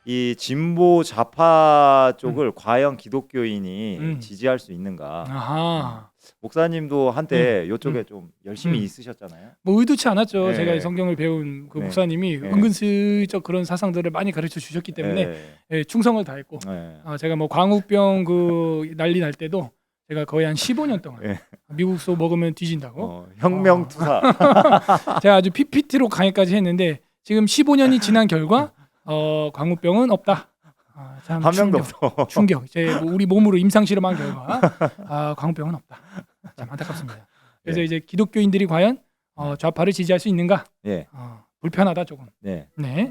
이 진보 좌파 쪽을 과연 기독교인이 음. 지지할 수 있는가? 아하. 목사님도 한때 이쪽에 좀 열심히 있으셨잖아요. 뭐 의도치 않았죠. 네. 제가 성경을 배운 그 네. 목사님이 네. 은근슬쩍 그런 사상들을 많이 가르쳐 주셨기 때문에 네. 예, 충성을 다했고 네. 제가 뭐 광우병 그 난리 날 때도 제가 거의 한 15년 동안 네. 미국소 먹으면 뒤진다고 혁명투사. 제가 아주 PPT로 강의까지 했는데 지금 15년이 지난 결과 광우병은 없다. 참 한 명도 없어. 충격. 이제 뭐 우리 몸으로 임상 실험한 결과 광우병은 없다. 참 안타깝습니다. 그래서 예. 이제 기독교인들이 과연 좌파를 지지할 수 있는가? 예. 불편하다 조금. 네. 네.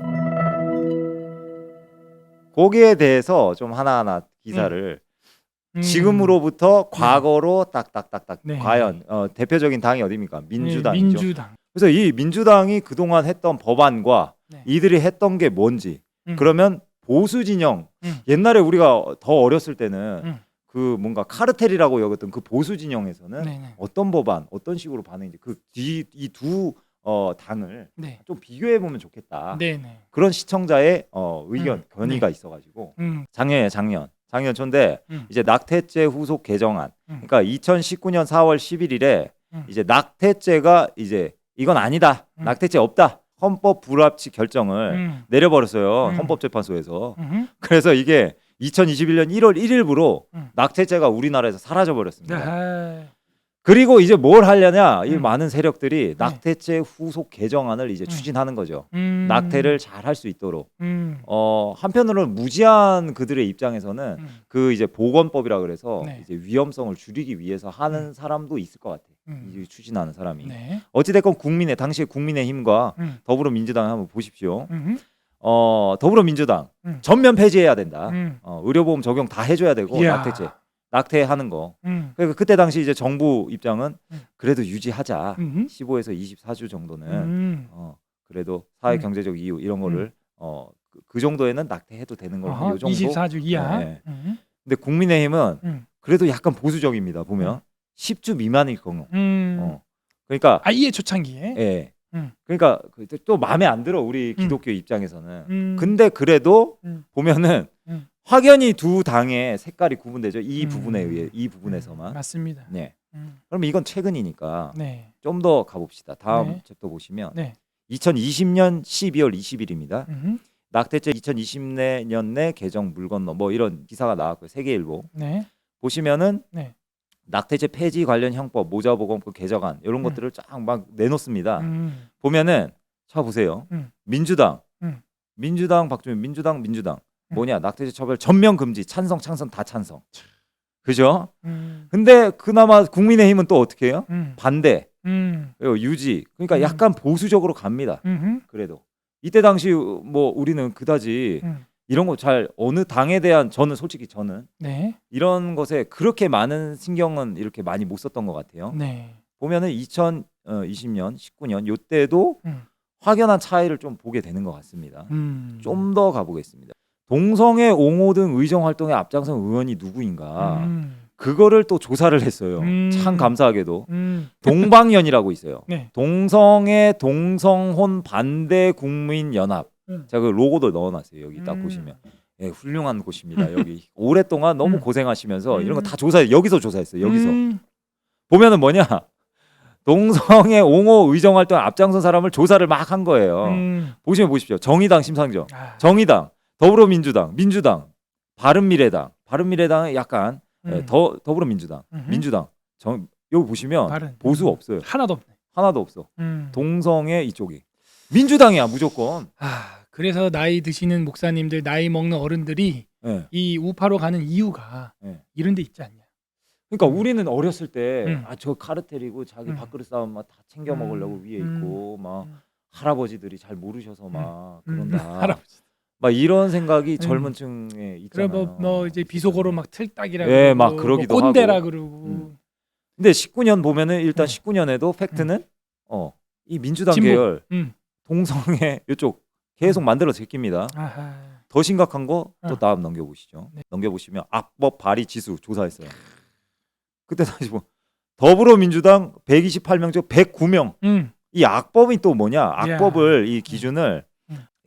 거기에 대해서 좀 하나하나 기사를 지금으로부터 과거로 딱딱딱딱 네. 과연 대표적인 당이 어디입니까? 민주당이죠. 네, 민주당. 그래서 이 민주당이 그동안 했던 법안과 네. 이들이 했던 게 뭔지 그러면 보수 진영 옛날에 우리가 더 어렸을 때는 그 뭔가 카르텔이라고 여겼던 그 보수 진영에서는 네네. 어떤 법안 어떤 식으로 반응인지 그 이 두 당을 네. 좀 비교해 보면 좋겠다. 네네. 그런 시청자의 의견 건의가 있어가지고 작년 초인데 이제 낙태죄 후속 개정안 그러니까 2019년 4월 11일에 이제 낙태죄가 이제 이건 아니다 낙태죄 없다 헌법 불합치 결정을 내려버렸어요 헌법재판소에서. 그래서 이게 2021년 1월 1일부로 낙태죄가 우리나라에서 사라져 버렸습니다. 그리고 이제 뭘 하려냐 이 많은 세력들이 낙태죄 후속 개정안을 이제 추진하는 거죠. 낙태를 잘 할 수 있도록. 한편으로는 무지한 그들의 입장에서는 그 이제 보건법이라 그래서 네. 이제 위험성을 줄이기 위해서 하는 사람도 있을 것 같아. 이 추진하는 사람이. 네. 어찌됐건 당시에 국민의힘과 더불어민주당 한번 보십시오. 더불어민주당 전면 폐지해야 된다. 의료보험 적용 다 해줘야 되고 이야. 낙태죄. 낙태하는 거. 그러니까 그때 당시 이제 정부 입장은 그래도 유지하자. 15에서 24주 정도는 그래도 사회 경제적 이유 이런 거를 그 정도에는 낙태해도 되는 걸로 요 정도. 24주 이하. 네. 근데 국민의힘은 그래도 약간 보수적입니다. 보면 10주 미만일 경우. 그러니까 아예 초창기에. 예. 그러니까 또 마음에 안 들어 우리 기독교 입장에서는. 근데 그래도 보면은 확연히 두 당의 색깔이 구분되죠. 이 부분에 의해 이 부분에서만. 맞습니다. 네. 그럼 이건 최근이니까 네. 좀 더 가봅시다. 다음 네. 챕터 보시면 네. 2020년 12월 20일입니다. 음. 낙태죄 2020년 내 개정 물 건너 뭐 이런 기사가 나왔고요. 세계일보. 네. 보시면은 네. 낙태죄 폐지 관련 형법, 모자보건법 개정안 이런 것들을 쫙 막 내놓습니다. 보면은 자 보세요. 민주당 박주민 민주당 뭐냐 낙태죄 처벌 전면 금지 찬성 다 찬성. 그죠? 근데 그나마 국민의힘은 또 어떻게 해요? 반대. 그리고 유지. 그러니까 약간 보수적으로 갑니다. 그래도 이때 당시 뭐 우리는 그다지 이런 거 잘 어느 당에 대한 저는 네. 이런 것에 그렇게 많은 신경은 이렇게 많이 못 썼던 것 같아요. 네. 보면은 2020년, 19년 요때도 확연한 차이를 좀 보게 되는 것 같습니다. 좀 더 가보겠습니다. 동성애 옹호 등 의정 활동에 앞장선 의원이 누구인가? 그거를 또 조사를 했어요. 참 감사하게도 동방연이라고 있어요. 네. 동성애 동성혼 반대 국민 연합. 제가 그 로고도 넣어놨어요. 여기 딱 보시면 예, 훌륭한 곳입니다. 여기 오랫동안 너무 고생하시면서 이런 거 다 여기서 조사했어요. 여기서 보면은 뭐냐 동성애 옹호 의정 활동 앞장선 사람을 조사를 막 한 거예요. 보시면 보십시오. 정의당 심상정, 정의당, 더불어민주당, 민주당, 바른미래당은 약간 더불어민주당, 민주당. 여기 보시면 보수 없어요. 하나도 없네. 하나도 없어. 동성애 이쪽이 민주당이야 무조건. 그래서 나이 드시는 목사님들, 나이 먹는 어른들이 네. 이 우파로 가는 이유가 이런 데 있지 않냐. 그러니까 우리는 어렸을 때 저 카르텔이고 자기 밥그릇 싸움 막 다 챙겨 먹으려고 위에 있고 막 할아버지들이 잘 모르셔서 막 그런다. 할아버지. 막 이런 생각이 젊은 층에 있잖아요. 그래 뭐 이제 비속어로 막 틀딱이라 예, 그러고 막 그러기도 뭐 꼰대라 하고. 그러고. 근데 19년 보면은 일단 19년에도 팩트는 이 민주당 진보. 계열 동성애 이쪽 계속 만들어 제낍니다. 더 심각한 거 또 다음 넘겨보시죠. 네. 넘겨보시면 악법 발의 지수 조사했어요. 그때 다시 뭐 더불어민주당 128명 중 109명. 이 악법이 또 뭐냐? 악법을 이 기준을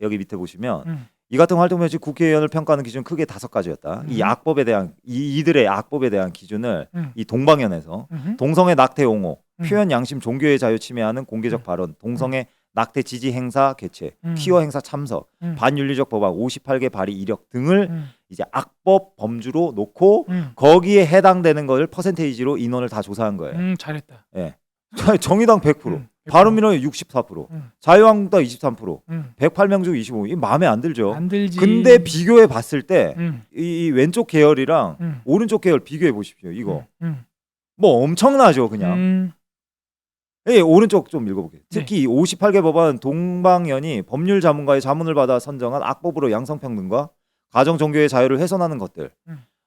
여기 밑에 보시면 이 같은 활동 시 국회의원을 평가하는 기준 크게 5가지였다. 이 악법에 대한 이들의 악법에 대한 기준을 이 동방연에서 동성애 낙태 옹호, 표현 양심 종교의 자유 침해하는 공개적 발언, 동성애 낙태 지지 행사 개최, 퀴어 행사 참석, 반윤리적 법안 58개 발의 이력 등을 이제 악법 범주로 놓고 거기에 해당되는 것을 퍼센테이지로 인원을 다 조사한 거예요. 잘했다. 예. 정의당 100%, 바른미래당 64%, 자유한국당 23%, 108명 중 25. 이 마음에 안 들죠. 안 들지. 근데 비교해 봤을 때 이 왼쪽 계열이랑 오른쪽 계열 비교해 보십시오. 이거 뭐 엄청나죠, 그냥. 예, 오른쪽 좀 읽어볼게요. 특히 이 58개 법안 동방연이 법률 자문가의 자문을 받아 선정한 악법으로 양성평등과 가정 종교의 자유를 훼손하는 것들,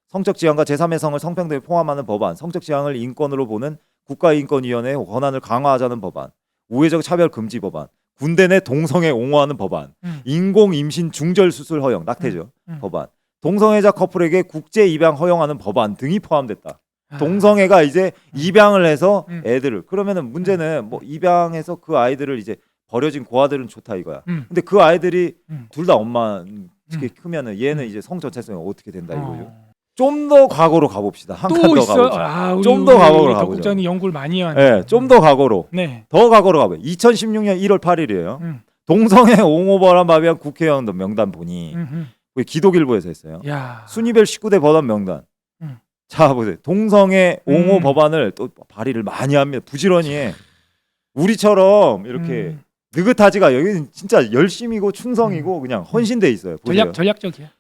성적 지향과 제3의 성을 성평등에 포함하는 법안, 성적 지향을 인권으로 보는 국가인권위원회의 권한을 강화하자는 법안, 우회적 차별 금지 법안, 군대 내 동성애 옹호하는 법안, 인공 임신 중절 수술 허용, 낙태죠. 법안, 동성애자 커플에게 국제 입양 허용하는 법안 등이 포함됐다. 동성애가 이제 입양을 해서 애들을, 그러면은 문제는 뭐 입양해서 그 아이들을 이제 버려진 고아들은 좋다 이거야. 근데 그 아이들이 둘 다 엄마 이렇게 크면은 얘는 이제 성 전체성이 어떻게 된다 이거죠. 좀 더 과거로 가봅시다. 한 칸 더 가봅시다. 좀 더 과거로 가보죠. 덕국장이 연구를 많이 해요. 네, 좀 더 과거로. 네. 더 과거로 가봐요. 2016년 1월 8일이에요. 동성애 옹호 법안 발의한 국회의원 명단 보니 기독일보에서 했어요. 야. 순위별 19대 법안 명단. 자 보세요. 동성애 옹호 법안을 또 발의를 많이 합니다. 부지런히 해. 우리처럼 이렇게 느긋하지가 여기는 진짜 열심이고 충성이고 그냥 헌신돼 있어요. 보세요. 전략적이야.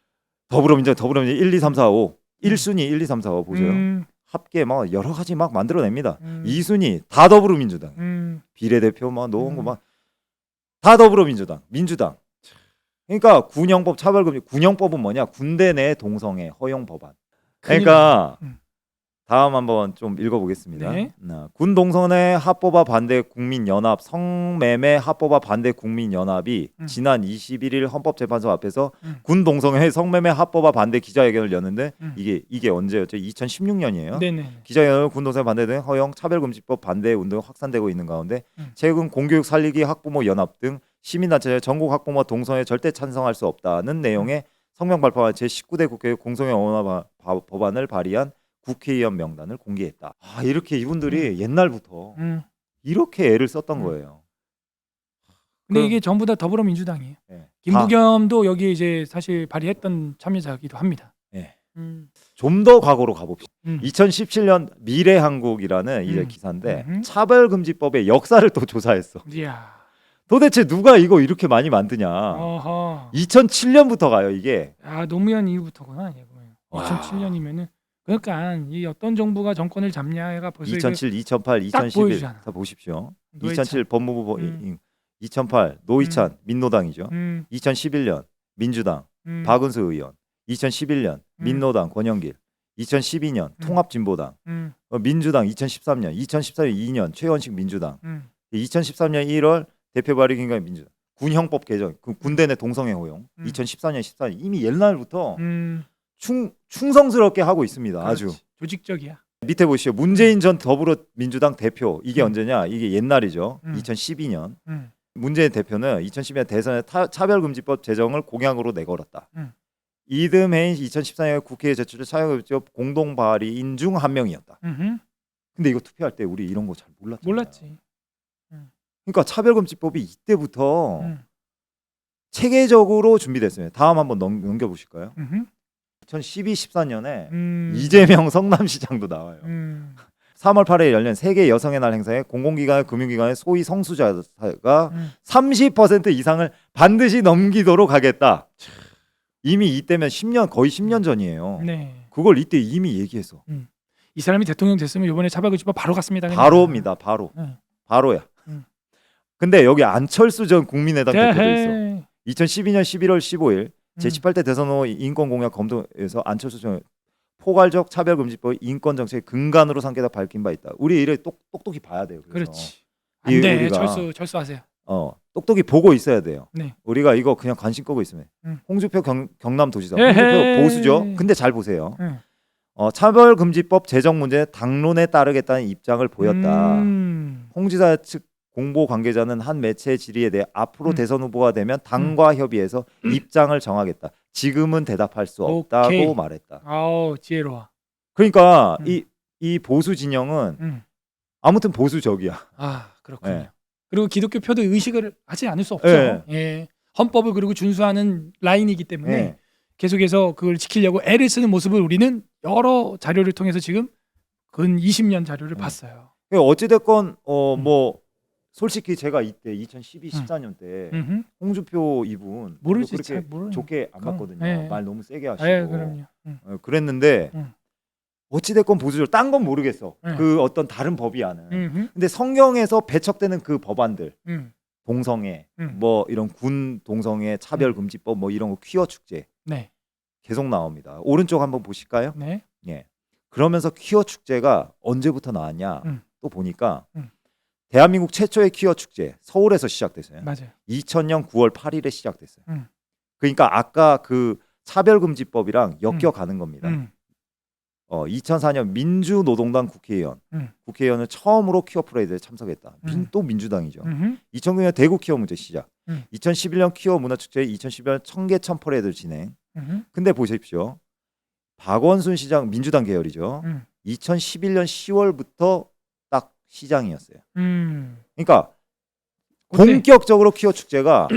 더불어민주당 1, 2, 3, 4, 5 1순위 1, 2, 3, 4, 5 보세요. 합계 막 여러 가지 막 만들어냅니다. 2순위 다 더불어민주당. 비례대표 막 놓은 거 막 다 더불어민주당. 민주당. 그러니까 군형법 차별금지. 군형법은 뭐냐? 군대 내 동성애 허용 법안. 그러니까 다음 한번 좀 읽어보겠습니다. 네. 군 동성애 합법화 반대 국민연합 성매매 합법화 반대 국민연합이 지난 21일 헌법재판소 앞에서 군 동성애 성매매 합법화 반대 기자회견을 열는데 이게 언제였죠? 2016년이에요. 네네. 기자회견을 군 동성애 반대 등 허용 차별금지법 반대 운동이 확산되고 있는 가운데 최근 공교육 살리기 학부모 연합 등 시민단체 전국 학부모 동성애 절대 찬성할 수 없다는 내용의 성명 발표한 제19대 국회 공성애 옹호 법안을 발의한 국회의원 명단을 공개했다. 아, 이렇게 이분들이 옛날부터 이렇게 애를 썼던 거예요. 근데 이게 전부 다 더불어민주당이에요. 네. 김부겸도 여기 이제 사실 발의했던 참여자이기도 합니다. 네. 좀 더 과거로 가봅시다. 2017년 미래한국이라는 이제 기사인데 차별금지법의 역사를 또 조사했어. 이야. 도대체 누가 이거 이렇게 많이 만드냐. 어허. 2007년부터 가요 이게. 아 노무현 이후부터구나. 2007년이면은 그러니까 이 어떤 정부가 정권을 잡냐가 벌써 2007, 2008, 2011 다 보십시오. 2007 법무부 2008 노희찬 민노당이죠. 2011년 민주당 박은수 의원, 2011년 민노당 권영길, 2012년 통합진보당, 민주당 2013년 2년 최원식 민주당, 2013년 1월 대표 발의 기간 민주당, 군형법 개정, 군대 내 동성애 허용, 2014년 14년 이미 옛날부터 충성스럽게 하고 있습니다. 그렇지. 아주 조직적이야. 밑에 보시죠. 문재인 전 더불어민주당 대표 이게 언제냐? 이게 옛날이죠. 2012년. 문재인 대표는 2012년 대선에 차별금지법 제정을 공약으로 내걸었다. 이듬해인 2014년 국회에 제출된 차별금지법 공동 발의인 중 한 명이었다. 근데 이거 투표할 때 우리 이런 거 잘 몰랐잖아요. 몰랐지. 그러니까 차별금지법이 이때부터 체계적으로 준비됐어요. 다음 한번 넘겨보실까요? 2012, 14년에 이재명 성남시장도 나와요. 3월 8일에 열린 세계 여성의 날 행사에 공공기관, 금융기관의 소위 성수자가 30% 이상을 반드시 넘기도록 하겠다. 이미 이때면 거의 10년 전이에요. 네. 그걸 이때 이미 얘기했어. 이 사람이 대통령 됐으면 이번에 차별금지법 바로 갔습니다. 그냥. 바로입니다. 바로. 바로야. 근데 여기 안철수 전 국민의당 대표도 있어. 2012년 11월 15일 제18대 대선 후 인권공약 검토에서 안철수 전 포괄적 차별금지법 인권정책의 근간으로 삼겠다 밝힌 바 있다. 우리 이래 똑똑히 봐야 돼요. 그래서. 그렇지. 안 돼. 우리가 철수하세요. 똑똑히 보고 있어야 돼요. 네. 우리가 이거 그냥 관심 끄고 있으면. 홍준표 경남도지사. 홍준표 보수죠. 근데 잘 보세요. 차별금지법 제정 문제 당론에 따르겠다는 입장을 보였다. 홍 지사 측 공보 관계자는 한 매체의 질의에 대해 앞으로 음. 대선 후보가 되면 당과 협의해서 입장을 정하겠다. 지금은 대답할 수 없다고 오케이. 말했다. 아우 지혜로워. 그러니까 음. 이 보수 진영은 아무튼 보수적이야. 아 그렇군요. 네. 그리고 기독교 표도 의식을 하지 않을 수 없죠. 예. 헌법을 그리고 준수하는 라인이기 때문에 네. 계속해서 그걸 지키려고 애를 쓰는 모습을 우리는 여러 자료를 통해서 지금 근 20년 자료를 봤어요. 어찌됐건 뭐 솔직히 제가 이때 2012, 14년 때 홍준표 이분 모르지 그렇게 잘 모르는. 좋게 안 봤거든요. 네. 말 너무 세게 하시고. 예, 그럼요. 그랬는데 어찌됐건 보수적 딴 건 모르겠어. 네. 그 어떤 다른 법이야는. 근데 성경에서 배척되는 그 법안들, 동성애, 뭐 이런 군 동성애 차별금지법, 뭐 이런 거 퀴어 축제 네. 계속 나옵니다. 오른쪽 한번 보실까요? 네. 예. 그러면서 퀴어 축제가 언제부터 나왔냐? 또 보니까 대한민국 최초의 퀴어 축제 서울에서 시작됐어요. 맞아요. 2000년 9월 8일에 시작됐어요. 그러니까 아까 그 차별금지법이랑 엮여가는 겁니다. 2004년 민주노동당 국회의원을 처음으로 퀴어 프레이드에 참석했다. 또 민주당이죠. 2009년 대구 퀴어 문제 시작. 2011년 퀴어 문화축제, 2011년 청계천 퍼레이드를 진행. 근데 보십시오. 박원순 시장 민주당 계열이죠. 2011년 10월부터 딱 시장이었어요. 그러니까 본격적으로 퀴어 축제가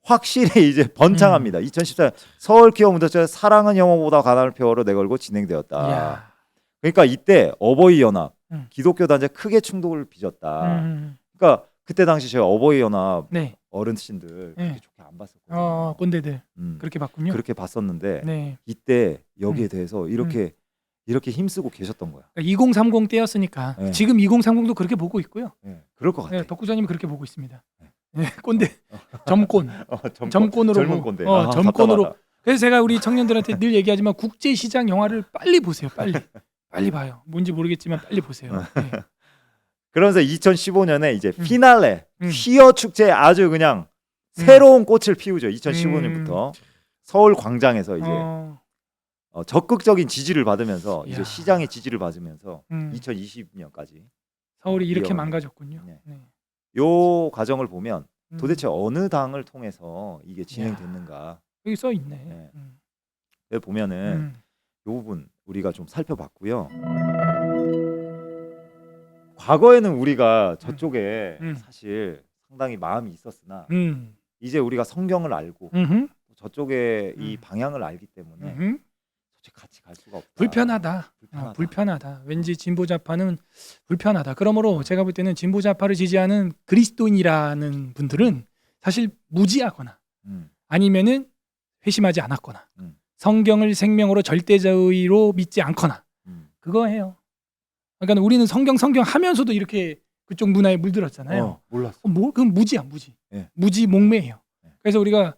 확실히 이제 번창합니다. 2014년 서울 퀴어 문화축제 사랑은 영어보다 가난을 표어로 내걸고 진행되었다. 이야. 그러니까 이때 어버이 연합 기독교 단체 크게 충돌을 빚었다. 그러니까 그때 당시 제가 어버이 연합 네. 어르신들 그렇게 네. 좋게 안 봤었거든요. 꼰대들 그렇게 봤군요. 그렇게 봤었는데 네. 이때 여기에 대해서 이렇게 힘쓰고 계셨던 거야. 2030 때였으니까 네. 지금 2030도 그렇게 보고 있고요. 네, 그럴 것 같아. 네, 덕구자님이 그렇게 보고 있습니다. 네, 꼰대, 점권, 점권으로 젊은 보고, 꼰대. 점권으로. 답답하다. 그래서 제가 우리 청년들한테 늘 얘기하지만 국제 시장 영화를 빨리 보세요. 빨리 봐요. 뭔지 모르겠지만 빨리 보세요. 네. 그러면서 2015년에 이제 피날레 퀴어 축제 아주 그냥 새로운 꽃을 피우죠. 2015년부터 서울 광장에서 이제 적극적인 지지를 받으면서 이제 이야. 시장의 지지를 받으면서 2020년까지 서울이 이렇게 이어가는. 망가졌군요. 네. 네. 요 과정을 보면 도대체 어느 당을 통해서 이게 진행됐는가 여기 써 있네. 네. 여기 보면은 요 부분 우리가 좀 살펴봤고요. 과거에는 우리가 저쪽에 사실 상당히 마음이 있었으나 이제 우리가 성경을 알고 저쪽에 이 방향을 알기 때문에 솔직히 같이 갈 수가 없다. 불편하다. 불편하다. 왠지 진보좌파는 불편하다. 그러므로 제가 볼 때는 진보좌파를 지지하는 그리스도인이라는 분들은 사실 무지하거나 아니면은 회심하지 않았거나 성경을 생명으로 절대자의로 믿지 않거나 그거예요. 그러니까 우리는 성경 하면서도 이렇게 그쪽 문화에 물들었잖아요. 몰랐어. 그건 무지야, 무지. 네. 무지 목매예요. 그래서 우리가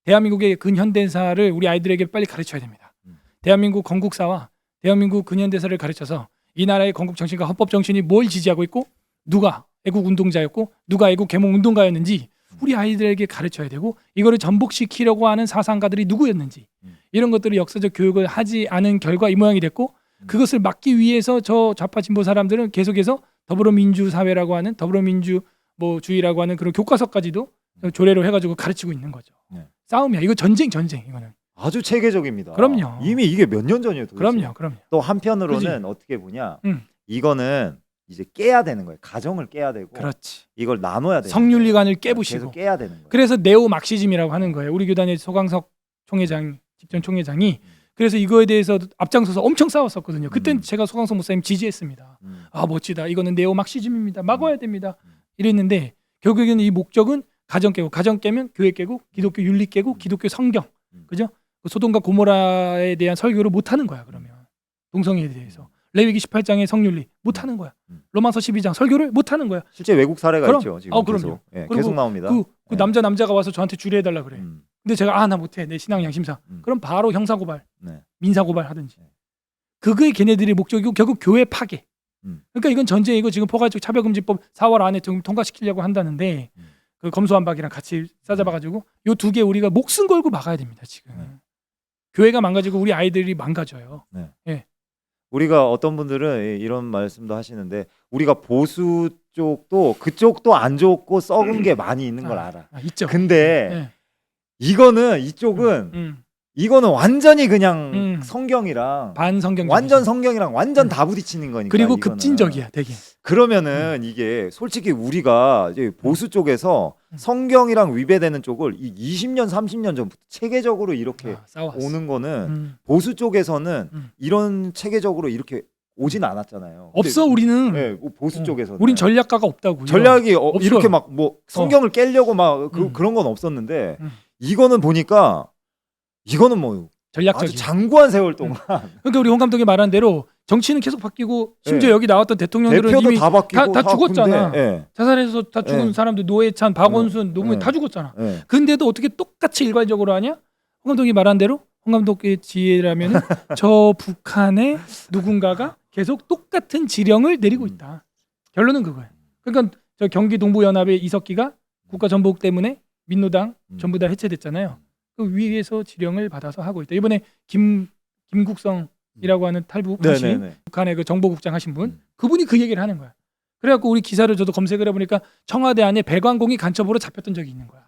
대한민국의 근현대사를 우리 아이들에게 빨리 가르쳐야 됩니다. 대한민국 건국사와 대한민국 근현대사를 가르쳐서 이 나라의 건국 정신과 헌법 정신이 뭘 지지하고 있고 누가 애국 운동자였고 누가 애국 계몽 운동가였는지 우리 아이들에게 가르쳐야 되고 이거를 전복시키려고 하는 사상가들이 누구였는지 이런 것들을 역사적 교육을 하지 않은 결과 이 모양이 됐고 그것을 막기 위해서 저 좌파 진보 사람들은 계속해서 더불어민주 사회라고 하는 더불어민주 뭐 주의라고 하는 그런 교과서까지도 조례로 해가지고 가르치고 있는 거죠. 네. 싸움이야. 이거 전쟁 이거는. 아주 체계적입니다. 그럼요. 이미 이게 몇 년 전이에요. 도대체. 그럼요. 또 한편으로는 그치? 어떻게 보냐? 이거는 이제 깨야 되는 거예요. 가정을 깨야 되고 그렇지. 이걸 나눠야 되는 성윤리관을 거예요. 깨부시고. 계속 깨야 되는 거예요. 그래서 네오 막시즘이라고 하는 거예요. 우리 교단의 소강석 총회장 직전 총회장이 그래서 이거에 대해서 앞장서서 엄청 싸웠었거든요. 그때는 제가 소강석 목사님 지지했습니다. 아 멋지다. 이거는 네오 막시즘입니다. 막아야 됩니다. 이랬는데 결국에는 이 목적은 가정 깨고 가정 깨면 교회 깨고 기독교 윤리 깨고 기독교 성경 그죠? 소돔과 고모라에 대한 설교를 못 하는 거야. 그러면 동성애에 대해서 레위기 18장의 성윤리 못 하는 거야. 로마서 12장 설교를 못 하는 거야. 실제 외국 사례가 그럼, 있죠. 지금 그럼요. 계속, 그리고 계속 나옵니다. 그 예. 남자가 와서 저한테 주례해 달라 그래. 근데 제가 나 못해. 내 신앙 양심상. 그럼 바로 형사고발, 네. 민사고발 하든지. 그게 걔네들의 목적이고 결국 교회 파괴. 그러니까 이건 전쟁이고 지금 포괄적 차별금지법 4월 안에 좀 통과시키려고 한다는데 그 검소한박이랑 같이 싸잡아가지고 요 두 개 우리가 목숨 걸고 막아야 됩니다. 지금 교회가 망가지고 우리 아이들이 망가져요. 네. 예. 우리가 어떤 분들은 이런 말씀도 하시는데 우리가 보수 쪽도 그쪽도 안 좋고 썩은 게 많이 있는 걸 알아. 있죠. 근데 네. 이거는 이쪽은 이거는 완전히 그냥 성경이랑 반성경 완전 성경이랑 완전 다 부딪히는 거니까. 그리고 이거는. 급진적이야, 되게. 그러면은 이게 솔직히 우리가 이제 보수 쪽에서 성경이랑 위배되는 쪽을 이 20년, 30년 전부터 체계적으로 이렇게 오는 거는 보수 쪽에서는 이런 체계적으로 이렇게 오진 않았잖아요. 없어 우리는. 네, 보수 쪽에서는. 우린 전략가가 없다고요. 전략이 이렇게 막 뭐 성경을 깨려고 막 그런 건 없었는데 이거는 보니까 이거는 뭐 전략적인 아주 장구한 세월 동안 그러니까 우리 홍 감독이 말한 대로 정치는 계속 바뀌고 심지어 여기 나왔던 대통령들은 대표도 이미 다 바뀌고 다 죽었잖아. 근데, 자살해서 다 죽은 사람들 노회찬, 박원순, 노무현 다 죽었잖아. 근데도 어떻게 똑같이 일괄적으로 하냐? 홍 감독이 말한 대로 홍 감독의 지혜라면은 저 북한의 누군가가 계속 똑같은 지령을 내리고 있다. 결론은 그거야. 그러니까 저 경기 동부연합의 이석기가 국가전복 때문에 민노당 전부 다 해체됐잖아요. 그 위에서 지령을 받아서 하고 있다. 이번에 김국성이라고 하는 탈북 하신 북한의 그 정보국장 하신 분 그분이 그 얘기를 하는 거야. 그래갖고 우리 기사를 저도 검색을 해보니까 청와대 안에 배관공이 간첩으로 잡혔던 적이 있는 거야.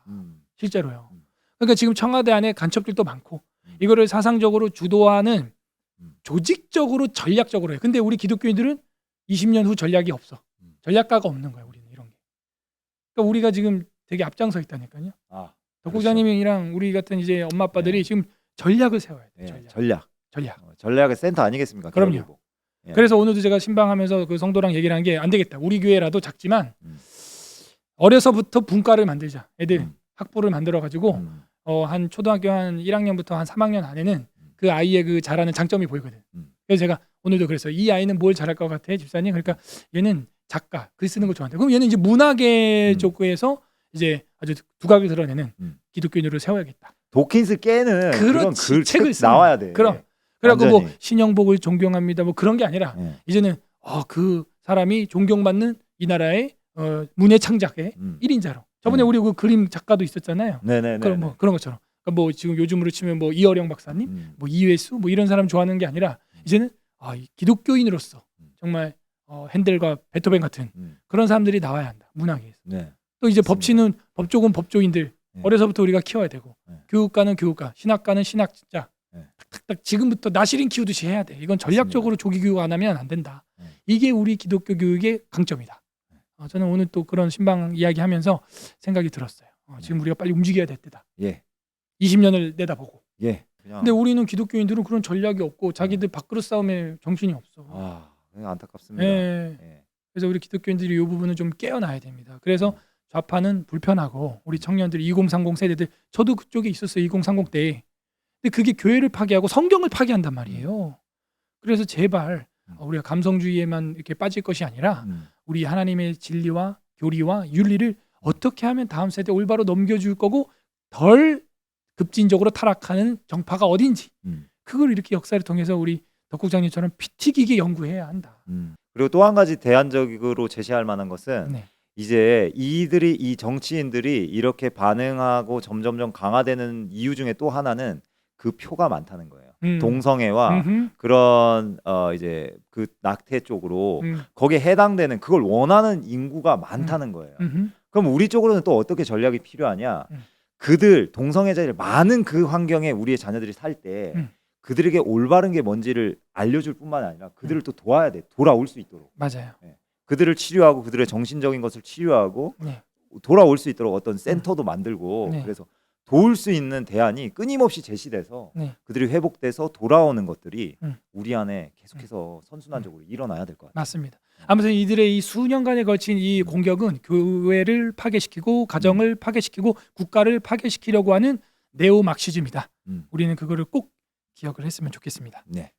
실제로요. 그러니까 지금 청와대 안에 간첩들도 많고 이거를 사상적으로 주도하는 조직적으로 전략적으로 해. 근데 우리 기독교인들은 20년 후 전략이 없어. 전략가가 없는 거야. 우리는 이런 게. 그러니까 우리가 지금 되게 앞장서 있다니까요. 덕국장님이랑 우리 같은 이제 엄마 아빠들이 지금 전략을 세워야 돼. 전략. 전략의 센터 아니겠습니까? 그럼요. 그래서 오늘도 제가 신방하면서 그 성도랑 얘기를 한 게 안 되겠다. 우리 교회라도 작지만 어려서부터 분과를 만들자. 애들 학부를 만들어 가지고 한 초등학교 한 1학년부터 한 3학년 안에는 그 아이의 그 잘하는 장점이 보이거든. 그래서 제가 오늘도 그랬어요. 이 아이는 뭘 잘할 것 같아, 집사님? 그러니까 얘는 작가, 글 쓰는 걸 좋아한다. 그럼 얘는 이제 문학의 쪽에서 이제 아주 두각을 드러내는 기독교인으로 세워야겠다. 도킨스 깨는 그런 책을 나와야 돼. 그럼. 그래갖고 뭐 신영복을 존경합니다. 뭐 그런 게 아니라 이제는 그 사람이 존경받는 이 나라의 문예 창작의 1인자로. 저번에 우리 그 그림 작가도 있었잖아요. 그럼 뭐 그런 것처럼. 그러니까 뭐 지금 요즘으로 치면 뭐 이어령 박사님, 뭐 이회수, 뭐 이런 사람 좋아하는 게 아니라 이제는 기독교인으로서 정말 핸델과 베토벤 같은 그런 사람들이 나와야 한다. 문학에서. 또 이제 법치는 법조군 법조인들 어려서부터 우리가 키워야 되고 교육가는 교육가, 신학가는 신학자. 탁탁탁 지금부터 나시린 키우듯이 해야 돼. 이건 전략적으로 조기 교육 안 하면 안 된다. 이게 우리 기독교 교육의 강점이다. 저는 오늘 또 그런 신방 이야기하면서 생각이 들었어요. 지금 우리가 빨리 움직여야 될 때다. 20년을 내다보고. 근데 우리는 기독교인들은 그런 전략이 없고 자기들 밥그릇 싸움에 정신이 없어. 안타깝습니다. 그래서 우리 기독교인들이 이 부분은 좀 깨어나야 됩니다. 그래서 좌파는 불편하고 우리 청년들 2030 세대들 저도 그쪽에 있었어요. 2030 때. 근데 그게 교회를 파괴하고 성경을 파괴한단 말이에요. 그래서 제발 우리가 감성주의에만 이렇게 빠질 것이 아니라 우리 하나님의 진리와 교리와 윤리를 어떻게 하면 다음 세대에 올바로 넘겨줄 거고 덜 급진적으로 타락하는 정파가 어딘지 그걸 이렇게 역사를 통해서 우리 덕국장님처럼 피 튀기게 연구해야 한다. 그리고 또 한 가지 대안적으로 제시할 만한 것은 이제 이 정치인들이 이렇게 반응하고 점점점 강화되는 이유 중에 또 하나는 그 표가 많다는 거예요. 동성애와 그런 이제 그 낙태 쪽으로 거기에 해당되는 그걸 원하는 인구가 많다는 거예요. 그럼 우리 쪽으로는 또 어떻게 전략이 필요하냐? 그들 동성애자들 많은 그 환경에 우리의 자녀들이 살 때 그들에게 올바른 게 뭔지를 알려줄 뿐만 아니라 그들을 또 도와야 돼. 돌아올 수 있도록. 맞아요. 그들을 치료하고 그들의 정신적인 것을 치료하고 돌아올 수 있도록 어떤 센터도 만들고 그래서 도울 수 있는 대안이 끊임없이 제시돼서 그들이 회복돼서 돌아오는 것들이 우리 안에 계속해서 선순환적으로 일어나야 될 것 같아요. 맞습니다. 아무튼 이들의 이 수년간에 걸친 이 공격은 교회를 파괴시키고 가정을 파괴시키고 국가를 파괴시키려고 하는 네오막시즘이다. 우리는 그거를 꼭 기억을 했으면 좋겠습니다. 네.